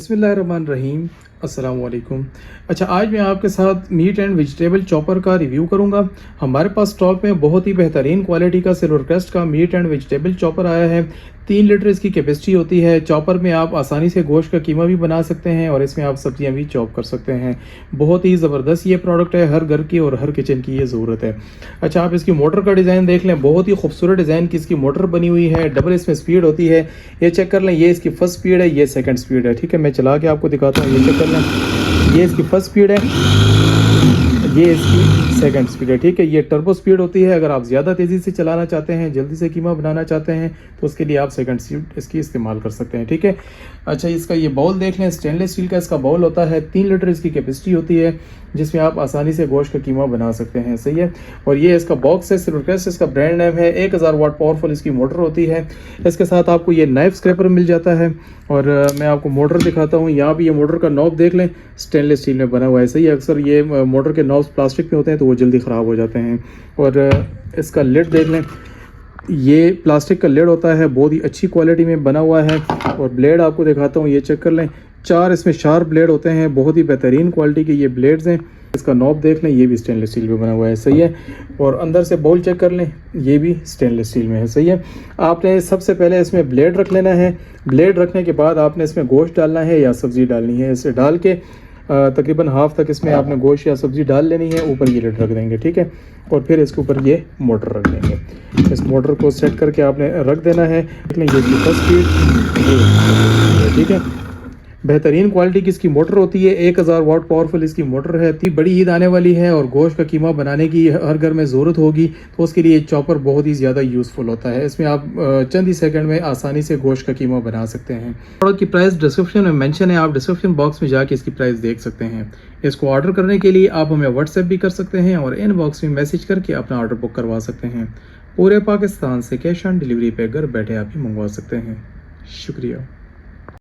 बिस्मिल्लाहिर्रहमानिर्रहीम। अस्सलाम वालेकुम। अच्छा, आज मैं आपके साथ मीट एंड वेजिटेबल चॉपर का रिव्यू करूंगा। हमारे पास स्टॉक में बहुत ही बेहतरीन क्वालिटी का सिल्वर क्रेस्ट का मीट एंड वेजिटेबल चॉपर आया है। 3 लीटर इसकी कैपेसिटी होती है। चॉपर में आप आसानी से गोश्त का कीमा भी बना सकते हैं और इसमें आप सब्जियां भी चॉप कर सकते हैं। बहुत ही ज़बरदस्त ये प्रोडक्ट है, हर घर की और हर किचन की ये ज़रूरत है। अच्छा, आप इसकी मोटर का डिज़ाइन देख लें, बहुत ही खूबसूरत डिज़ाइन की इसकी मोटर बनी हुई है। डबल इसमें स्पीड होती है। ये चेक कर लें, ये इसकी फर्स्ट स्पीड है, ये सेकंड स्पीड है। ठीक है, मैं चला के आपको दिखाता हूँ। ये चेक कर लें, ये इसकी फर्स्ट स्पीड है, ये इसकी सेकंड स्पीड है। ठीक है, ये टर्बो स्पीड होती है। अगर आप ज़्यादा तेज़ी से चलाना चाहते हैं, जल्दी से कीमा बनाना चाहते हैं, तो उसके लिए आप सेकंड स्पीड इसकी इस्तेमाल कर सकते हैं। ठीक है। अच्छा, इसका ये बाउल देख लें, स्टेनलेस स्टील का इसका बाउल होता है। 3 लीटर इसकी कैपेसिटी होती है, जिसमें आप आसानी से गोश्त का कीमा बना सकते हैं। सही है। और ये इसका बॉक्स है, सिल्वर क्रेस्ट इसका ब्रांड नेम है। 1000 वाट पावरफुल इसकी मोटर होती है। इसके साथ आपको ये नाइफ स्क्रैपर मिल जाता है। और मैं आपको मोटर दिखाता हूँ। यहाँ भी ये मोटर का नॉब देख लें, स्टेनलेस स्टील में बना हुआ है। सही है। अक्सर ये मोटर के नॉब्स प्लास्टिक में होते हैं तो वो जल्दी ख़राब हो जाते हैं। और इसका लिड देख लें, ये प्लास्टिक का लिड होता है, बहुत ही अच्छी क्वालिटी में बना हुआ है। और ब्लेड आपको दिखाता हूँ, ये चेक कर लें, 4 इसमें शार्प ब्लेड होते हैं, बहुत ही बेहतरीन क्वालिटी के ये ब्लेड्स हैं। इसका नॉब देख लें, ये भी स्टेनलेस स्टील में बना हुआ है। सही है। और अंदर से बाउल चेक कर लें, ये भी स्टेनलेस स्टील में है। सही है। आपने सबसे पहले इसमें ब्लेड रख लेना है। ब्लेड रखने के बाद आपने इसमें गोश्त डालना है या सब्ज़ी डालनी है। इसे डाल के तकरीबन हाफ तक इसमें आपने गोश्त या सब्ज़ी डाल लेनी है। ऊपर ये लिड रख देंगे। ठीक है। और फिर इसके ऊपर ये मोटर रख देंगे। इस मोटर को सेट करके आपने रख देना है। देख लें, ये फर्स्ट स्पीड। ठीक है। बेहतरीन क्वालिटी की इसकी मोटर होती है। 1000 वाट पावरफुल इसकी मोटर है। इतनी बड़ी ईद आने वाली है और गोश्त का कीमा बनाने की हर घर में ज़रूरत होगी, तो उसके लिए चॉपर बहुत ही ज़्यादा यूज़फुल होता है। इसमें आप चंद ही सेकंड में आसानी से गोश्त का कीमा बना सकते हैं। प्रोडक्ट की प्राइस डिस्क्रिप्शन में मेंशन है, आप डिस्क्रिप्शन बॉक्स में जाके इसकी प्राइस देख सकते हैं। इसको ऑर्डर करने के लिए आप हमें व्हाट्सएप भी कर सकते हैं और इनबॉक्स में मैसेज करके अपना ऑर्डर बुक करवा सकते हैं। पूरे पाकिस्तान से कैश ऑन डिलीवरी पे घर बैठे आप ही मंगवा सकते हैं। शुक्रिया।